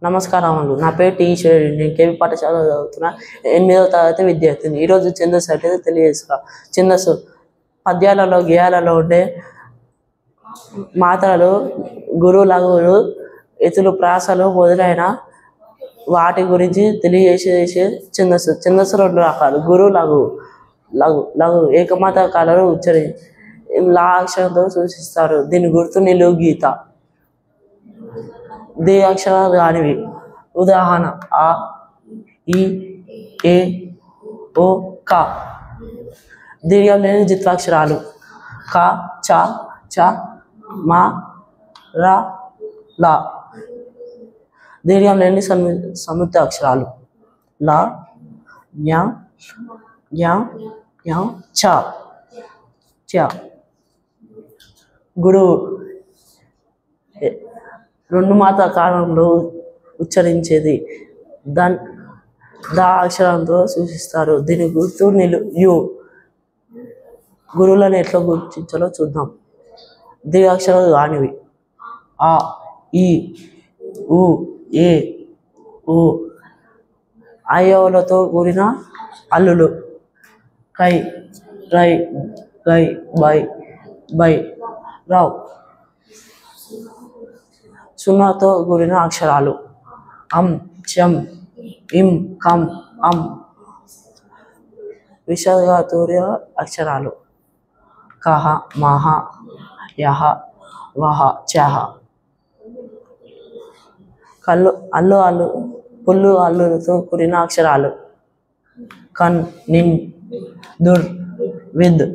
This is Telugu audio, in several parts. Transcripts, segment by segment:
నమస్కారములు. నా పేరు టీ ఈశ్వరుడు. నేను కేవీ పాఠశాలలో చదువుతున్నా. 8వ తరగతి విద్యార్థిని. ఈరోజు ఛందస్సు అంటే తెలియజేస్తా. ఛందస్సు పద్యాలలో, గేయాలలో ఉండే మాత్రలు, గురు, లఘువులు, ఎత్తులు, ప్రాసలు మొదలైన వాటి గురించి తెలియజేసే ఛందస్సు. ఛందస్సు 2 రకాలు: గురు, లఘువు. లఘువు ఏకమాత్రకాలను లా అక్షరంతో సూచిస్తారు. దీని గుర్తు నిలువు గీత. దీర్ఘ అక్షరాలు కానివి. ఉదాహరణ: ఆ, ఈ, ఏ, ఓ, క. దీర్ఘం లేని జిత్వాక్షరాలు: క, చ, చ, మ, ర, ల. దీర్ఘం లేని సంయుక్త అక్షరాలు: ల, ఞ, ఞ, ఞ, చ, చ. గురువు 2 మాత్ర కాలంలో ఉచ్చరించేది. ద అక్షరంతో సూచిస్తారు. దీని గుర్తు యు. గురువులను ఎట్లా గుర్తించాలో చూద్దాం. దీర్ఘ అక్షరాలు కానివి: ఆ, ఈ, ఉ, ఏ, ఓ. అయవులతో కూడిన హల్లులు: కై, రై, గై, బై, బై, రౌ. సున్నాతో కూడిన అక్షరాలు: అం, చం, ఇం, కం, అం. విసర్గతూర్య అక్షరాలు: కహ, మహ, యహ, వహ, చహ. పుల్లు హల్లులతో కూడిన అక్షరాలు: కన్, నిన్, దుర్, విద్.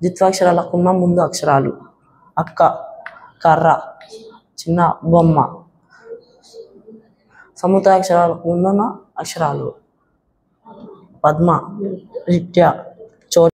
జిత్వాక్షరాలకున్న ముందు అక్షరాలు: అక్క, కర్ర, చిన్న బొమ్మ. సముద్రాక్షరాలకు ముందున్న అక్షరాలు: పద్మ, రిత్య,